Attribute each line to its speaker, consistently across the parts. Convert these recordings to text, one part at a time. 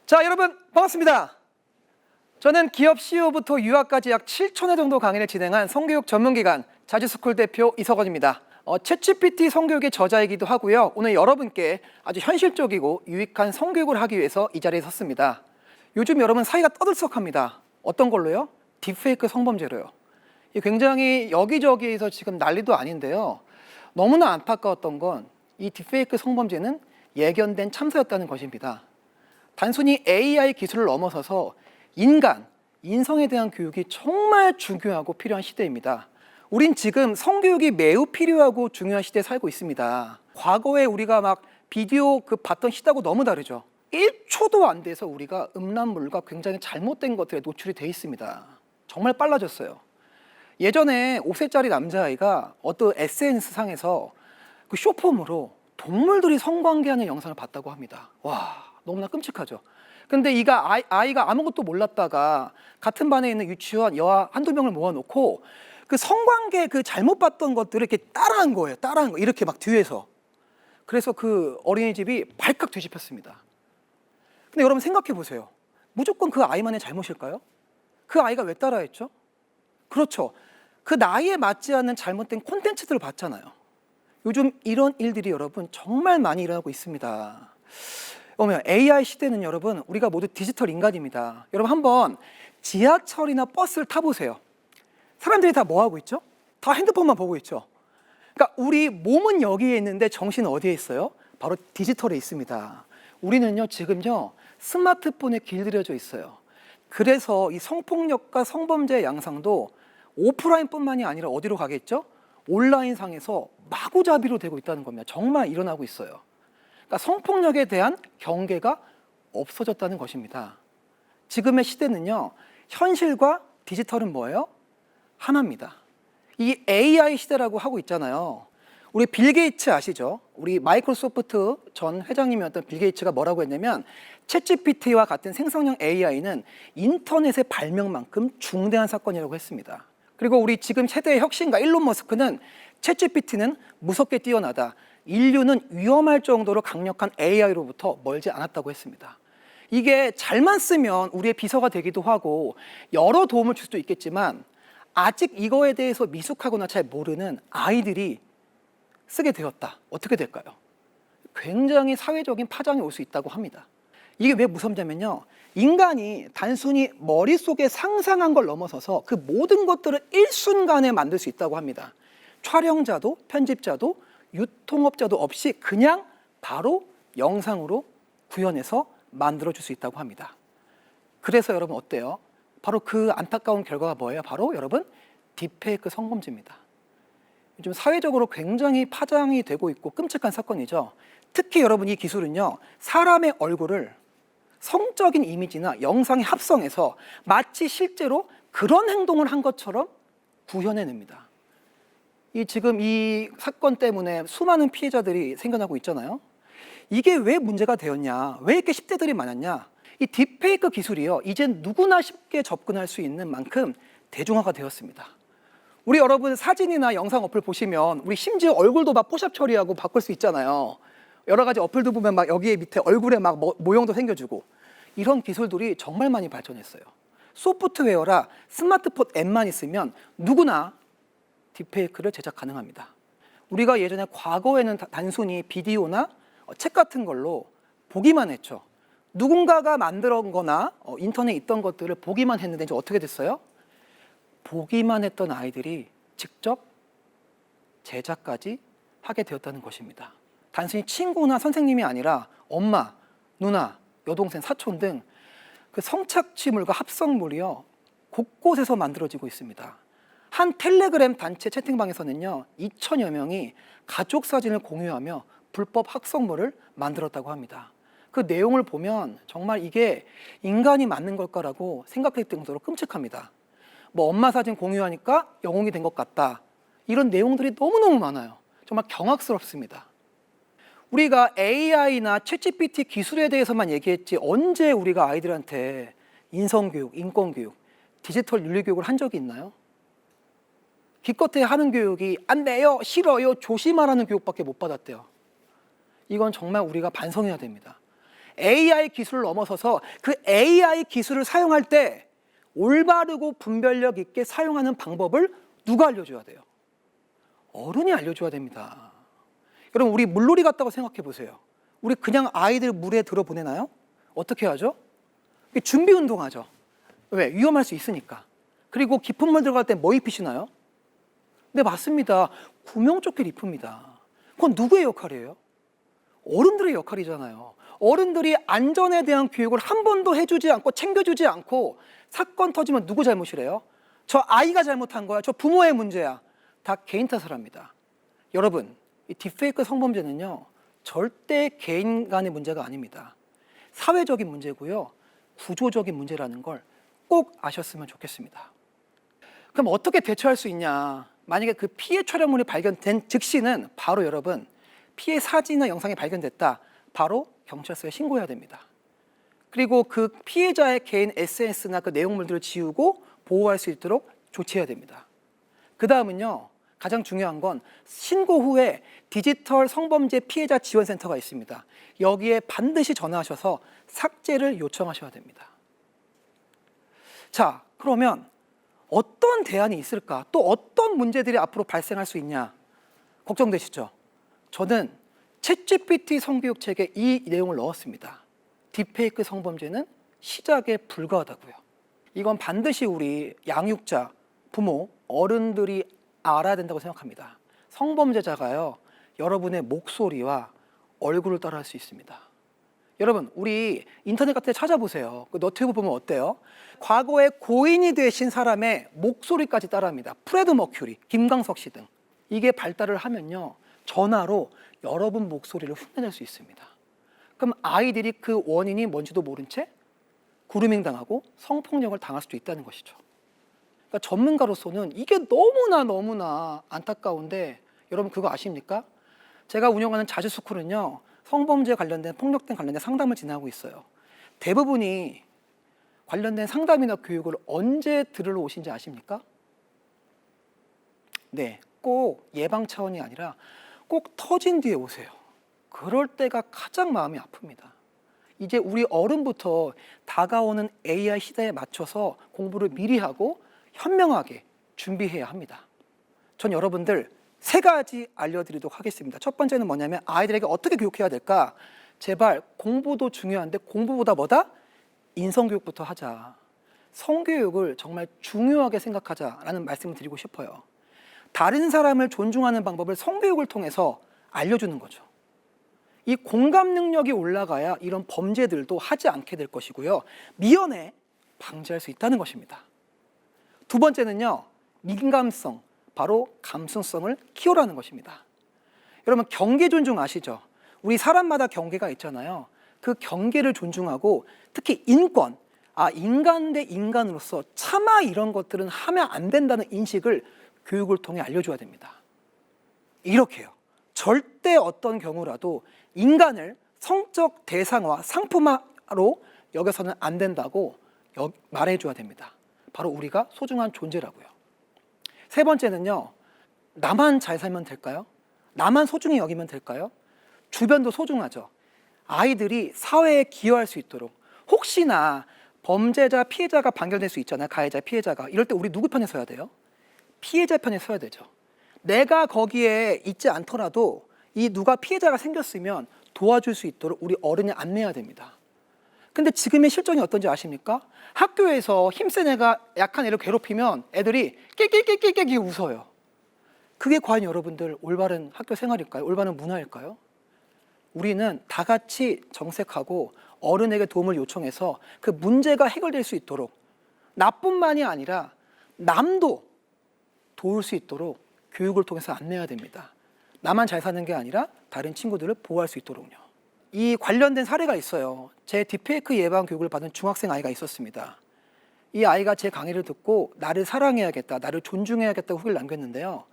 Speaker 1: 자, 여러분 반갑습니다. 저는 기업 CEO부터 유학까지 약 7,000회 정도 강의를 진행한 성교육 전문기관 자주스쿨 대표 이석원입니다. 챗GPT 성교육의 저자이기도 하고요. 오늘 여러분께 아주 현실적이고 유익한 성교육을 하기 위해서 이 자리에 섰습니다. 요즘 여러분 사이가 떠들썩합니다. 어떤 걸로요? 딥페이크 성범죄로요. 굉장히 여기저기에서 지금 난리도 아닌데요. 너무나 안타까웠던 건 이 딥페이크 성범죄는 예견된 참사였다는 것입니다. 단순히 AI 기술을 넘어서서 인성에 대한 교육이 정말 중요하고 필요한 시대입니다. 우린 지금 성교육이 매우 필요하고 중요한 시대에 살고 있습니다. 과거에 우리가 막 비디오 봤던 시대하고 너무 다르죠. 1초도 안 돼서 우리가 음란물과 굉장히 잘못된 것들에 노출이 돼 있습니다. 정말 빨라졌어요. 예전에 5세짜리 남자아이가 어떤 SNS 상에서 그 쇼폼으로 동물들이 성관계하는 영상을 봤다고 합니다. 와, 너무나 끔찍하죠. 근데 아이가 아무것도 몰랐다가 같은 반에 있는 유치원 여아 한두 명을 모아놓고 그 성관계 잘못 봤던 것들을 이렇게 따라한 거예요. 이렇게 막 뒤에서. 그래서 그 어린이집이 발칵 뒤집혔습니다. 근데 여러분 생각해 보세요. 무조건 그 아이만의 잘못일까요? 그 아이가 왜 따라했죠? 그렇죠. 그 나이에 맞지 않는 잘못된 콘텐츠들을 봤잖아요. 요즘 이런 일들이 여러분 정말 많이 일어나고 있습니다. AI 시대는 여러분 우리가 모두 디지털 인간입니다. 여러분 한번 지하철이나 버스를 타보세요. 사람들이 다 뭐 하고 있죠? 다 핸드폰만 보고 있죠. 그러니까 우리 몸은 여기에 있는데 정신은 어디에 있어요? 바로 디지털에 있습니다. 우리는요 지금요 스마트폰에 길들여져 있어요. 그래서 이 성폭력과 성범죄의 양상도 오프라인뿐만이 아니라 어디로 가겠죠? 온라인상에서 마구잡이로 되고 있다는 겁니다. 정말 일어나고 있어요. 그러니까 성폭력에 대한 경계가 없어졌다는 것입니다. 지금의 시대는요, 현실과 디지털은 뭐예요? 하나입니다. 이 AI 시대라고 하고 있잖아요. 우리 빌 게이츠 아시죠? 우리 마이크로소프트 전 회장님이었던 빌 게이츠가 뭐라고 했냐면 챗GPT와 같은 생성형 AI는 인터넷의 발명만큼 중대한 사건이라고 했습니다. 그리고 우리 지금 세대의 혁신가 일론 머스크는 챗GPT는 무섭게 뛰어나다. 인류는 위험할 정도로 강력한 AI로부터 멀지 않았다고 했습니다. 이게 잘만 쓰면 우리의 비서가 되기도 하고 여러 도움을 줄 수도 있겠지만 아직 이거에 대해서 미숙하거나 잘 모르는 아이들이 쓰게 되었다. 어떻게 될까요? 굉장히 사회적인 파장이 올 수 있다고 합니다. 이게 왜 무섭냐면요. 인간이 단순히 머릿속에 상상한 걸 넘어서서 그 모든 것들을 일순간에 만들 수 있다고 합니다. 촬영자도 편집자도 유통업자도 없이 그냥 바로 영상으로 구현해서 만들어줄 수 있다고 합니다. 그래서 여러분 어때요? 바로 그 안타까운 결과가 뭐예요? 바로 여러분 딥페이크 성범죄입니다. 요즘 사회적으로 굉장히 파장이 되고 있고 끔찍한 사건이죠. 특히 여러분 이 기술은요. 사람의 얼굴을 성적인 이미지나 영상에 합성해서 마치 실제로 그런 행동을 한 것처럼 구현해냅니다. 지금 이 사건 때문에 수많은 피해자들이 생겨나고 있잖아요. 이게 왜 문제가 되었냐? 왜 이렇게 10대들이 많았냐? 이 딥페이크 기술이요. 이젠 누구나 쉽게 접근할 수 있는 만큼 대중화가 되었습니다. 우리 여러분 사진이나 영상 어플 보시면 우리 심지어 얼굴도 막 포샵 처리하고 바꿀 수 있잖아요. 여러 가지 어플도 보면 막 여기에 밑에 얼굴에 막 모형도 생겨주고 이런 기술들이 정말 많이 발전했어요. 소프트웨어라 스마트폰 앱만 있으면 누구나 딥페이크를 제작 가능합니다. 우리가 예전에 과거에는 단순히 비디오나 책 같은 걸로 보기만 했죠. 누군가가 만들었 거나 인터넷에 있던 것들을 보기만 했는데 이제 어떻게 됐어요? 보기만 했던 아이들이 직접 제작까지 하게 되었다는 것입니다. 단순히 친구나 선생님이 아니라 엄마, 누나, 여동생, 사촌 등 그 성착취물과 합성물이요 곳곳에서 만들어지고 있습니다. 한 텔레그램 단체 채팅방에서는요 2,000여 명이 가족 사진을 공유하며 불법 합성물을 만들었다고 합니다. 그 내용을 보면 정말 이게 인간이 맞는 걸까라고 생각할 정도로 끔찍합니다. 뭐 엄마 사진 공유하니까 영웅이 된 것 같다. 이런 내용들이 너무너무 많아요. 정말 경악스럽습니다. 우리가 AI나 챗GPT 기술에 대해서만 얘기했지 언제 우리가 아이들한테 인성교육, 인권교육, 디지털 윤리교육을 한 적이 있나요? 기껏해 하는 교육이 안 돼요, 싫어요, 조심하라는 교육밖에 못 받았대요. 이건 정말 우리가 반성해야 됩니다. AI 기술을 넘어서서 그 AI 기술을 사용할 때 올바르고 분별력 있게 사용하는 방법을 누가 알려줘야 돼요? 어른이 알려줘야 됩니다. 여러분, 우리 물놀이 갔다고 생각해 보세요. 우리 그냥 아이들 물에 들어보내나요? 어떻게 하죠? 준비 운동하죠. 왜? 위험할 수 있으니까. 그리고 깊은 물 들어갈 때 뭐 입히시나요? 네, 맞습니다. 구명조끼를 입힙니다. 그건 누구의 역할이에요? 어른들의 역할이잖아요. 어른들이 안전에 대한 교육을 한 번도 해주지 않고 챙겨주지 않고 사건 터지면 누구 잘못이래요? 저 아이가 잘못한 거야? 저 부모의 문제야? 다 개인 탓을 합니다. 여러분, 이 딥페이크 성범죄는요, 절대 개인 간의 문제가 아닙니다. 사회적인 문제고요, 구조적인 문제라는 걸 꼭 아셨으면 좋겠습니다. 그럼 어떻게 대처할 수 있냐? 만약에 그 피해 촬영물이 발견된 즉시는 바로 여러분, 피해 사진이나 영상이 발견됐다, 바로 경찰서에 신고해야 됩니다. 그리고 그 피해자의 개인 SNS나 그 내용물들을 지우고 보호할 수 있도록 조치해야 됩니다. 그 다음은요, 가장 중요한 건 신고 후에 디지털 성범죄 피해자 지원센터가 있습니다. 여기에 반드시 전화하셔서 삭제를 요청하셔야 됩니다. 자, 그러면 어떤 대안이 있을까? 또 어떤 문제들이 앞으로 발생할 수 있냐? 걱정되시죠? 저는 챗GPT 성교육 책에 이 내용을 넣었습니다. 딥페이크 성범죄는 시작에 불과하다고요. 이건 반드시 우리 양육자, 부모, 어른들이 알아야 된다고 생각합니다. 성범죄자가요, 여러분의 목소리와 얼굴을 따라할 수 있습니다. 여러분, 우리 인터넷 같은 데 찾아보세요. 그 너튜브 보면 어때요? 과거에 고인이 되신 사람의 목소리까지 따라합니다. 프레드 머큐리, 김광석 씨 등. 이게 발달을 하면요, 전화로 여러분 목소리를 흉내낼 수 있습니다. 그럼 아이들이 그 원인이 뭔지도 모른 채 그루밍 당하고 성폭력을 당할 수도 있다는 것이죠. 그러니까 전문가로서는 이게 너무나 안타까운데, 여러분 그거 아십니까? 제가 운영하는 자주스쿨은요, 성범죄 관련된 폭력등 관련된 상담을 진행하고 있어요. 대부분이 관련된 상담이나 교육을 언제 들으러 오신지 아십니까? 네, 꼭 예방 차원이 아니라 꼭 터진 뒤에 오세요. 그럴 때가 가장 마음이 아픕니다. 이제 우리 어른부터 다가오는 AI 시대에 맞춰서 공부를 미리 하고 현명하게 준비해야 합니다. 전 여러분들 3가지 알려드리도록 하겠습니다. 첫 번째는 뭐냐면, 아이들에게 어떻게 교육해야 될까? 제발 공부도 중요한데 공부보다 뭐다? 인성교육부터 하자. 성교육을 정말 중요하게 생각하자라는 말씀을 드리고 싶어요. 다른 사람을 존중하는 방법을 성교육을 통해서 알려주는 거죠. 이 공감 능력이 올라가야 이런 범죄들도 하지 않게 될 것이고요, 미연에 방지할 수 있다는 것입니다. 두 번째는요, 민감성, 바로 감수성을 키우라는 것입니다. 여러분, 경계 존중 아시죠? 우리 사람마다 경계가 있잖아요. 그 경계를 존중하고 특히 인권, 인간 대 인간으로서 차마 이런 것들은 하면 안 된다는 인식을 교육을 통해 알려줘야 됩니다. 이렇게요. 절대 어떤 경우라도 인간을 성적 대상화, 상품화로 여겨서는 안 된다고 말해줘야 됩니다. 바로 우리가 소중한 존재라고요. 세 번째는요, 나만 잘 살면 될까요? 나만 소중히 여기면 될까요? 주변도 소중하죠. 아이들이 사회에 기여할 수 있도록, 혹시나 범죄자, 피해자가 반겨될 수 있잖아요. 가해자, 피해자가. 이럴 때 우리 누구 편에 서야 돼요? 피해자 편에 서야 되죠. 내가 거기에 있지 않더라도 이 누가 피해자가 생겼으면 도와줄 수 있도록 우리 어른이 안내해야 됩니다. 근데 지금의 실정이 어떤지 아십니까? 학교에서 힘센 애가 약한 애를 괴롭히면 애들이 낄낄낄낄낄 웃어요. 그게 과연 여러분들 올바른 학교 생활일까요? 올바른 문화일까요? 우리는 다 같이 정색하고 어른에게 도움을 요청해서 그 문제가 해결될 수 있도록, 나뿐만이 아니라 남도 도울 수 있도록 교육을 통해서 안내해야 됩니다. 나만 잘 사는 게 아니라 다른 친구들을 보호할 수 있도록요. 이 관련된 사례가 있어요. 제 딥페이크 예방 교육을 받은 중학생 아이가 있었습니다. 이 아이가 제 강의를 듣고 나를 사랑해야겠다, 나를 존중해야겠다고 후기를 남겼는데요.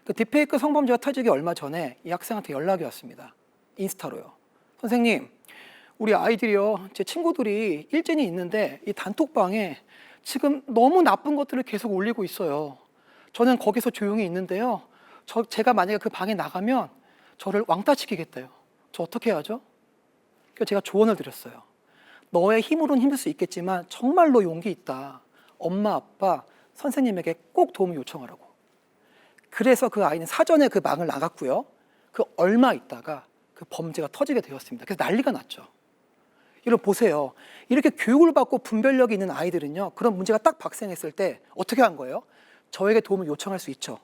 Speaker 1: 그 딥페이크 성범죄가 터지기 얼마 전에 이 학생한테 연락이 왔습니다. 인스타로요. 선생님, 우리 아이들이요, 제 친구들이 일진이 있는데 이 단톡방에 지금 너무 나쁜 것들을 계속 올리고 있어요. 저는 거기서 조용히 있는데요, 제가 만약에 그 방에 나가면 저를 왕따시키겠대요. 저 어떻게 해야죠? 그래서 제가 조언을 드렸어요. 너의 힘으로는 힘들 수 있겠지만 정말로 용기 있다. 엄마, 아빠, 선생님에게 꼭 도움을 요청하라고. 그래서 그 아이는 사전에 그 망을 나갔고요. 그 얼마 있다가 그 범죄가 터지게 되었습니다. 그래서 난리가 났죠. 여러분 보세요. 이렇게 교육을 받고 분별력이 있는 아이들은요. 그런 문제가 딱 발생했을 때 어떻게 한 거예요? 저에게 도움을 요청할 수 있죠.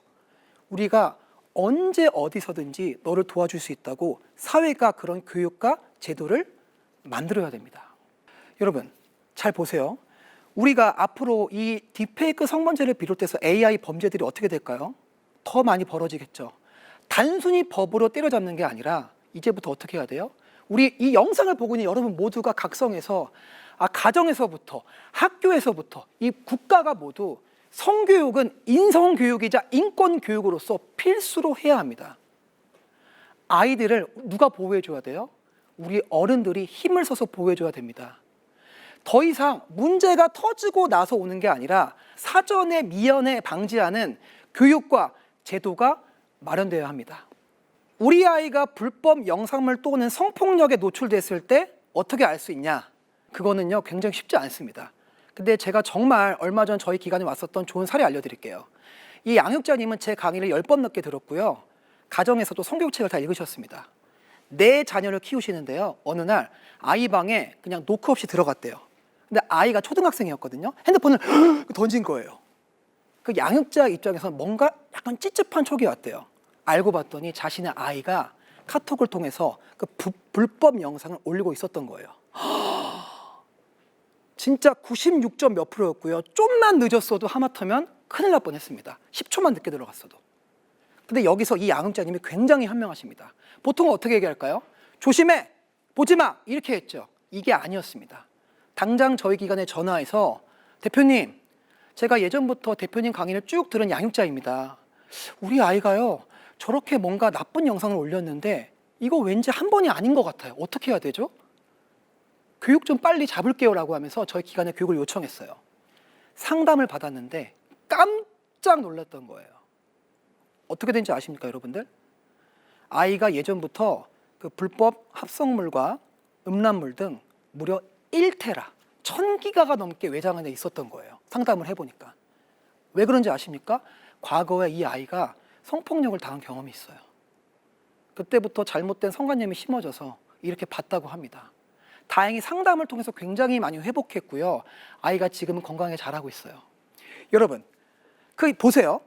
Speaker 1: 우리가 언제 어디서든지 너를 도와줄 수 있다고 사회가 그런 교육과 제도를 만들어야 됩니다. 여러분 잘 보세요. 우리가 앞으로 이 딥페이크 성범죄를 비롯해서 AI 범죄들이 어떻게 될까요? 더 많이 벌어지겠죠. 단순히 법으로 때려잡는 게 아니라 이제부터 어떻게 해야 돼요? 우리 이 영상을 보고 있는 여러분 모두가 각성해서 가정에서부터 학교에서부터 이 국가가 모두 성교육은 인성교육이자 인권교육으로서 필수로 해야 합니다. 아이들을 누가 보호해줘야 돼요? 우리 어른들이 힘을 써서 보호해줘야 됩니다. 더 이상 문제가 터지고 나서 오는 게 아니라 사전에 미연에 방지하는 교육과 제도가 마련되어야 합니다. 우리 아이가 불법 영상물 또는 성폭력에 노출됐을 때 어떻게 알 수 있냐? 그거는요 굉장히 쉽지 않습니다. 근데 제가 정말 얼마 전 저희 기관에 왔었던 좋은 사례 알려드릴게요. 이 양육자님은 제 강의를 10번 넘게 들었고요. 가정에서도 성교육책을 다 읽으셨습니다. 내 자녀를 키우시는데요. 어느 날 아이 방에 그냥 노크 없이 들어갔대요. 근데 아이가 초등학생이었거든요. 핸드폰을 던진 거예요. 그 양육자 입장에서는 뭔가 약간 찝찝한 촉이 왔대요. 알고 봤더니 자신의 아이가 카톡을 통해서 그 불법 영상을 올리고 있었던 거예요. 진짜 96점 몇 프로였고요. 좀만 늦었어도 하마터면 큰일 날 뻔했습니다. 10초만 늦게 들어갔어도. 근데 여기서 이 양육자님이 굉장히 현명하십니다. 보통 어떻게 얘기할까요? 조심해! 보지 마! 이렇게 했죠. 이게 아니었습니다. 당장 저희 기관에 전화해서 대표님, 제가 예전부터 대표님 강의를 쭉 들은 양육자입니다. 우리 아이가요, 저렇게 뭔가 나쁜 영상을 올렸는데 이거 왠지 한 번이 아닌 것 같아요. 어떻게 해야 되죠? 교육 좀 빨리 잡을게요 라고 하면서 저희 기관에 교육을 요청했어요. 상담을 받았는데 깜짝 놀랐던 거예요. 어떻게 된지 아십니까 여러분들? 아이가 예전부터 그 불법 합성물과 음란물 등 무려 1테라, 1000기가가 넘게 외장 안에 있었던 거예요. 상담을 해보니까. 왜 그런지 아십니까? 과거에 이 아이가 성폭력을 당한 경험이 있어요. 그때부터 잘못된 성관념이 심어져서 이렇게 봤다고 합니다. 다행히 상담을 통해서 굉장히 많이 회복했고요. 아이가 지금은 건강하게 자라고 있어요. 여러분, 보세요.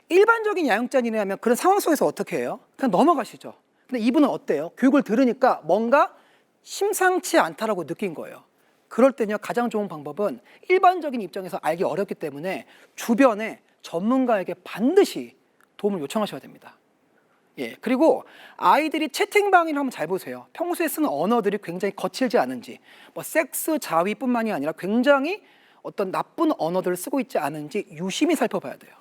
Speaker 1: 일반적인 양육자님이라면 그런 상황 속에서 어떻게 해요? 그냥 넘어가시죠. 근데 이분은 어때요? 교육을 들으니까 뭔가 심상치 않다라고 느낀 거예요. 그럴 때는요, 가장 좋은 방법은 일반적인 입장에서 알기 어렵기 때문에 주변에 전문가에게 반드시 도움을 요청하셔야 됩니다. 예, 그리고 아이들이 채팅방을 한번 잘 보세요. 평소에 쓰는 언어들이 굉장히 거칠지 않은지, 뭐 섹스, 자위뿐만이 아니라 굉장히 어떤 나쁜 언어들을 쓰고 있지 않은지 유심히 살펴봐야 돼요.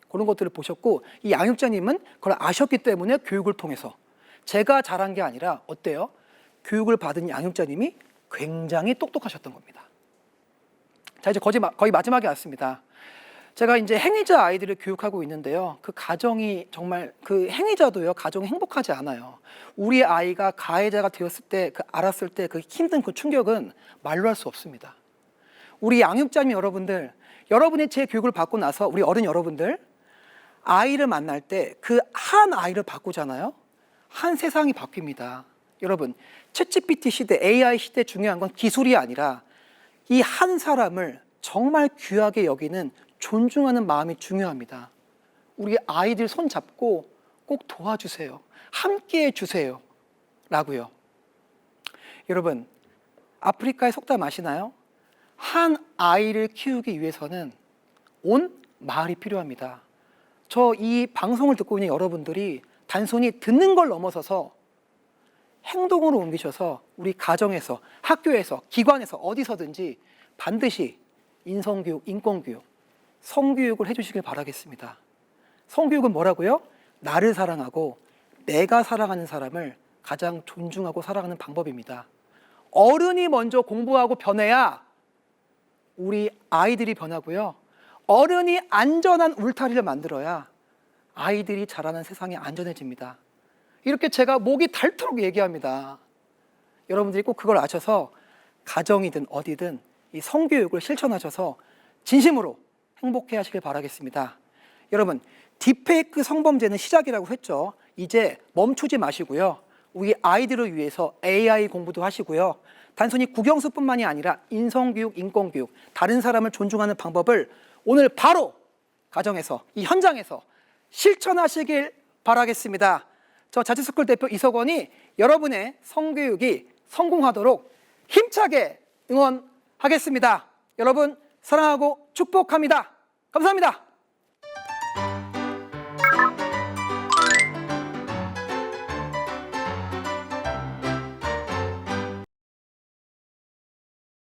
Speaker 1: 그런 것들을 보셨고, 이 양육자님은 그걸 아셨기 때문에 교육을 통해서 제가 잘한 게 아니라 어때요? 교육을 받은 양육자님이 굉장히 똑똑하셨던 겁니다. 자, 이제 거의 마지막에 왔습니다. 제가 이제 행위자 아이들을 교육하고 있는데요. 그 가정이 정말 그 행위자도요, 가정이 행복하지 않아요. 우리 아이가 가해자가 되었을 때, 알았을 때 그 힘든 그 충격은 말로 할 수 없습니다. 우리 양육자님 여러분들, 여러분이 제 교육을 받고 나서 우리 어른 여러분들, 아이를 만날 때 그 한 아이를 바꾸잖아요. 한 세상이 바뀝니다. 여러분, 챗GPT 시대, AI 시대 중요한 건 기술이 아니라 이 한 사람을 정말 귀하게 여기는 존중하는 마음이 중요합니다. 우리 아이들 손 잡고 꼭 도와주세요. 함께 해주세요. 라고요. 여러분, 아프리카의 속담 아시나요? 한 아이를 키우기 위해서는 온 마을이 필요합니다. 저 이 방송을 듣고 있는 여러분들이 단순히 듣는 걸 넘어서서 행동으로 옮기셔서 우리 가정에서, 학교에서, 기관에서 어디서든지 반드시 인성교육, 인권교육, 성교육을 해주시길 바라겠습니다. 성교육은 뭐라고요? 나를 사랑하고 내가 사랑하는 사람을 가장 존중하고 사랑하는 방법입니다. 어른이 먼저 공부하고 변해야 우리 아이들이 변하고요. 어른이 안전한 울타리를 만들어야 아이들이 자라는 세상이 안전해집니다. 이렇게 제가 목이 닳도록 얘기합니다. 여러분들이 꼭 그걸 아셔서 가정이든 어디든 이 성교육을 실천하셔서 진심으로 행복해 하시길 바라겠습니다. 여러분, 딥페이크 성범죄는 시작이라고 했죠. 이제 멈추지 마시고요. 우리 아이들을 위해서 AI 공부도 하시고요. 단순히 국영수뿐만이 아니라 인성교육, 인권교육, 다른 사람을 존중하는 방법을 오늘 바로 가정에서, 이 현장에서 실천하시길 바라겠습니다. 저 자치스쿨 대표 이석원이 여러분의 성교육이 성공하도록 힘차게 응원하겠습니다. 여러분 사랑하고 축복합니다. 감사합니다.